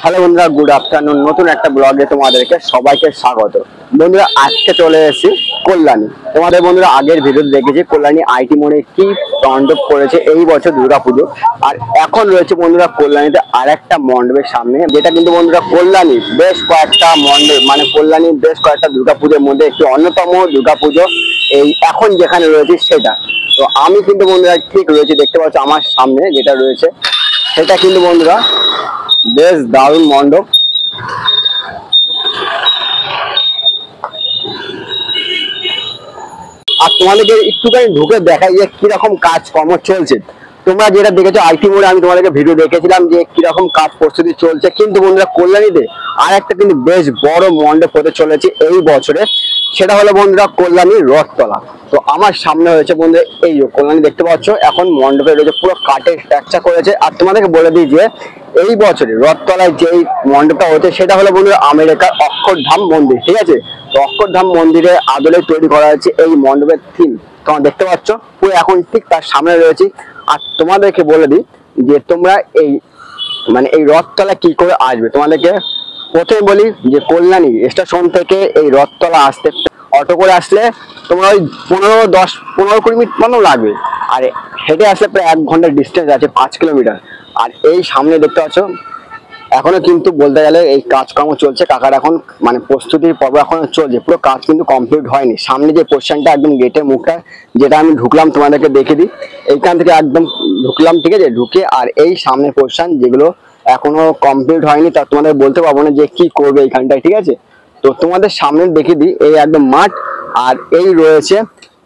Hello বন্ধুরা, good afternoon. নতুন একটা ব্লগে তোমাদেরকে সবাইকে স্বাগত। বন্ধুরা, আজকে চলে এসেছি কল্যাণী। তোমাদের বন্ধুরা আগের ভিডিও দেখেছি কল্যাণী আইটি মোড়ে কি মণ্ডপ করেছে এই বছর দুর্গাপুজো। আর এখন রয়েছে বন্ধুরা কল্যাণীতে আর একটা মণ্ডপের সামনে, যেটা কিন্তু বন্ধুরা কল্যাণী বেশ কয়েকটা মণ্ডপ মানে কল্যাণীর বেশ কয়েকটা দুর্গাপুজোর মধ্যে একটি অন্যতম দুর্গাপুজো এই এখন যেখানে রয়েছে সেটা। তো আমি কিন্তু বন্ধুরা ঠিক রয়েছে, দেখতে পাচ্ছ আমার সামনে যেটা রয়েছে সেটা কিন্তু বন্ধুরা বেশ দারুণ মণ্ডপ। আর তোমাদেরকে একটুখানি ঢুকে দেখাই যে কিরকম কাজকর্ম চলছে। তোমরা যেটা দেখেছো আইটি মোড়ে, আমি তোমাদেরকে ভিডিও দেখেছিলাম যে কিরকম কাজ প্রস্তুতি চলছে, কিন্তু বন্ধুরা কল্যাণীতে আর একটা কিন্তু বেশ বড় মণ্ডপ হতে চলেছে এই বছরে। সেটা হলো বন্ধুরা কল্যাণীর রথতলা। তো আমার সামনে হয়েছে বন্ধুরা এই যে কল্যাণী দেখতে পাচ্ছ, এখন মণ্ডপে রয়েছে পুরো কাঠের স্ট্রাকচার করেছে। আর তোমাদেরকে বলে দিই যে এই বছরে রথতলায় যেই মণ্ডপটা হচ্ছে সেটা হলো বন্ধুরা আমেরিকার অক্ষরধাম মন্দির, ঠিক আছে। তো অক্ষরধাম মন্দিরের আদলে তৈরি করা হয়েছে এই মণ্ডপের থিম, তোমরা দেখতে পাচ্ছ পুরো এখন ঠিক তার সামনে রয়েছে। আর তোমাদেরকে বলে দিই যে তোমরা এই মানে এই রথতলা কি করে আসবে। তোমাদেরকে প্রথমে বলি যে কল্যাণী স্টেশন থেকে এই রথতলা আসতে অটো করে আসলে তোমরা ওই 15-20 মিনিট মতো লাগবে। আর হেঁটে আসলে প্রায় 1 ঘন্টার ডিস্টেন্স আছে, 5 কিলোমিটার। আর এই সামনে দেখতে পাচ্ছ এখনো কিন্তু বলতে গেলে এই কাজকর্ম চলছে। কাকার এখন মানে প্রস্তুতির পর্ব এখনো চলছে, পুরো কাজ কিন্তু কমপ্লিট হয়নি। সামনে যে পোর্শনটা একদম গেটের মুখটা যেটা আমি ঢুকলাম তোমাদেরকে দেখে দিই, এইখান থেকে একদম ঢুকলাম, ঠিক আছে। ঢুকে আর এই সামনে পোর্শন যেগুলো এখনো কমপ্লিট হয়নি তা তোমাদের বলতে পারবো না যে কি করবে এইখানটায়, ঠিক আছে। তো তোমাদের সামনে দেখে দিই এই একদম মাঠ। আর এই রয়েছে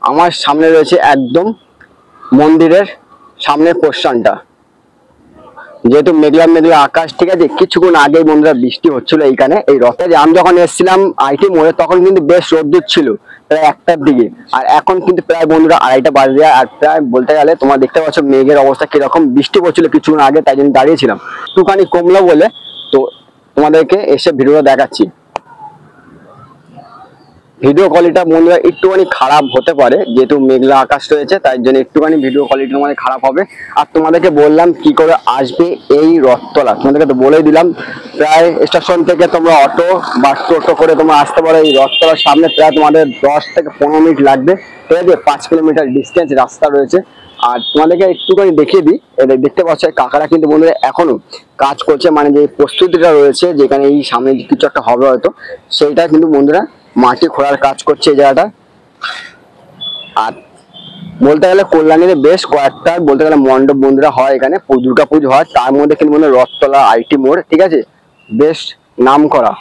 আমার সামনে রয়েছে একদম মন্দিরের সামনের পোর্শনটা। যেহেতু মেঘলা মেঘলা আকাশ, ঠিক আছে। কিছুক্ষণ আগে বন্ধুরা বৃষ্টি হচ্ছিল এইখানে এই রথে। আমি যখন এসেছিলাম আইটি মোড়ে তখন কিন্তু বেশ রোদ্দুর ছিল প্রায় 1টার দিকে, আর এখন কিন্তু প্রায় বন্ধুরা 2:30 বাজে যায়। আর প্রায় বলতে গেলে তোমরা দেখতে পাচ্ছ মেঘের অবস্থা কিরকম, বৃষ্টি পড়ছিল কিছুক্ষণ আগে, তাই জন্য দাঁড়িয়েছিলাম। একটুখানি কমলো বলে তো তোমাদেরকে এসে ভিডিওটা দেখাচ্ছি। ভিডিও কোয়ালিটিটা বন্ধুরা একটুখানি খারাপ হতে পারে, যেহেতু মেঘলা আকাশ রয়েছে তাই জন্য একটুখানি ভিডিও কোয়ালিটি তোমাদের খারাপ হবে। আর তোমাদেরকে বললাম কি করে আসবে এই রথতলা, তোমাদেরকে তো বলেই দিলাম। প্রায় স্টেশন থেকে তোমরা অটো বা টোটো করে তোমরা আসতে পারো এই রথতলার সামনে। প্রায় তোমাদের 10 থেকে 15 মিনিট লাগবে, ঠিক আছে। 5 কিলোমিটার ডিস্টেন্স রাস্তা রয়েছে। আর তোমাদেরকে একটুখানি দেখিয়ে দিই, এটা দেখতে পাচ্ছ কাকারা কিন্তু বন্ধুরা এখনো কাজ করছে, মানে যে প্রস্তুতিটা রয়েছে যেখানে এই সামনে কিছু একটা হবে হয়তো, সেইটা কিন্তু বন্ধুরা মাটি খোঁড়ার কাজ করছে এই জায়গাটা। আর বলতে গেলে কল্যাণীতে বেশ কয়েকটা বলতে গেলে মণ্ডপ বন্ধুরা হয়, এখানে দুর্গাপুজো হয়, তার মধ্যে কিন্তু বন্ধুরা রথতলা আইটি মোড়, ঠিক আছে, বেশ নাম করা।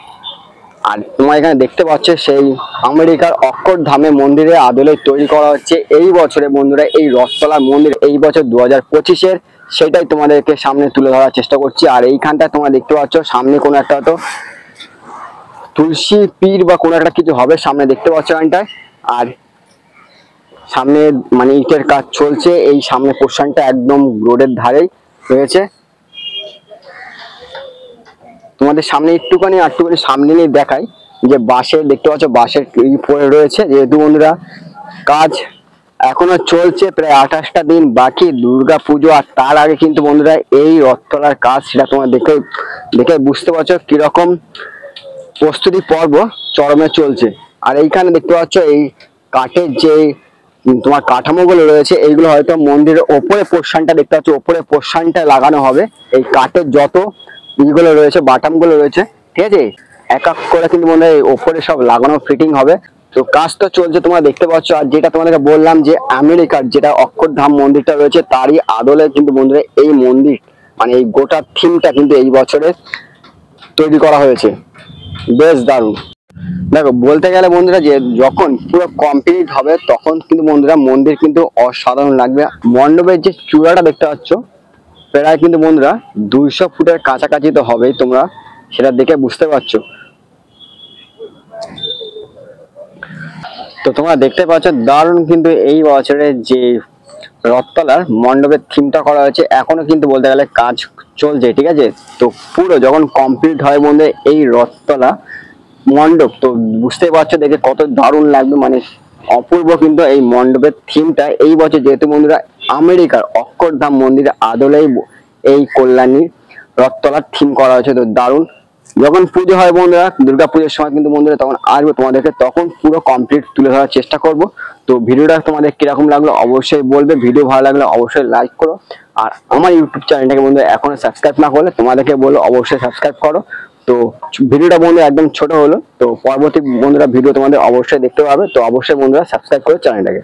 আর তোমার এখানে দেখতে পাচ্ছ সেই আমেরিকার অক্ষরধামে মন্দিরের আদলে তৈরি করা হচ্ছে এই বছরে বন্ধুরা এই রথতলার মন্দির এই বছর 2025-এর, সেটাই তোমাদেরকে সামনে তুলে ধরার চেষ্টা করছি। আর এইখানটা তোমরা দেখতে পাচ্ছ সামনে কোনো একটা হয়তো তুলসী পীর বা কোনো একটা কিছু হবে সামনে, দেখতে পাচ্ছ এখানটায়। আর সামনে মানে ইটের কাজ চলছে, এই সামনে পোর্শনটা একদম রোডের ধারেই রয়েছে। তোমাদের সামনে একটুখানি সামনে নিয়ে দেখাই যে বাঁশের দেখতে পাচ্ছ বাঁশের পড়ে রয়েছে। যেহেতু বন্ধুরা কাজ এখনো চলছে, প্রায় 28টা দিন বাকি দুর্গা পুজো। আর তার আগে কিন্তু বন্ধুরা এই রথতলার কাজ সেটা তোমরা দেখে বুঝতে পারছো কিরকম প্রস্তুতি পর্ব চরমে চলছে। আর এইখানে দেখতে পাচ্ছ এই কাঠের যে তোমার কাঠামোগুলো রয়েছে এইগুলো হয়তো মন্দিরের ওপরে পোর্শনটা দেখতে পাচ্ছ, ওপরে পোর্শনটা লাগানো হবে। এই কাঠের যত ইগুলো রয়েছে বাটামগুলো রয়েছে, ঠিক আছে, এক এক করে কিন্তু মনে হয় ওপরে সব লাগানো ফিটিং হবে। তো কাজ তো চলছে তোমরা দেখতে পাচ্ছ। আর যেটা তোমাদেরকে বললাম যে আমেরিকার যেটা অক্ষরধাম মন্দিরটা রয়েছে তারই আদলে কিন্তু বন্ধুরা এই মন্দির মানে এই গোটা থিমটা কিন্তু এই বছরে তৈরি করা হয়েছে, বেশ দারুণ। দেখো বলতে গেলে বন্ধুরা যে যখন পুরো কমপ্লিট হবে তখন কিন্তু বন্ধুরা মন্দির কিন্তু অসাধারণ লাগবে। মণ্ডপের যে চূড়াটা দেখতে পাচ্ছ প্রায় কিন্তু বন্ধুরা 200 ফুটের কাছাকাছি তো হবেই, তোমরা সেটা দেখে বুঝতে পারছো। তো তোমরা দেখতে পাচ্ছ দারুণ কিন্তু এই বছরের যে রথতলার মণ্ডপের থিমটা করা হয়েছে, এখনো কিন্তু বলতে গেলে কাজ চলছে, ঠিক আছে। তো পুরো যখন কমপ্লিট হয় বন্ধু এই রথতলা মণ্ডপ, তো বুঝতে পারছো দেখে কত দারুণ লাগবে, মানে অপূর্ব কিন্তু এই মণ্ডপের থিমটা এই বছর। যেহেতু বন্ধুরা আমেরিকার অক্ষরধাম মন্দিরের আদলেই এই কল্যাণী রথতলার থিম করা হয়েছে, তো দারুণ। যখন পুজো হয় বন্ধুরা, দুর্গা পুজোর সময় কিন্তু বন্ধুরা তখন আসবো তোমাদেরকে, তখন পুরো কমপ্লিট তুলে ধরার চেষ্টা করব। তো ভিডিওটা তোমাদের কিরকম লাগলো অবশ্যই বলবে, ভিডিও ভালো লাগলে অবশ্যই লাইক করো। আর আমার ইউটিউব চ্যানেলটাকে বন্ধুরা এখনো সাবস্ক্রাইব না করলে তোমাদেরকে বলবো অবশ্যই সাবস্ক্রাইব করো। তো ভিডিওটা বন্ধুরা একদম ছোট হলো, তো পরবর্তী বন্ধুরা ভিডিও তোমাদের অবশ্যই দেখতে পাবে, তো অবশ্যই বন্ধুরা সাবস্ক্রাইব করো চ্যানেলটাকে।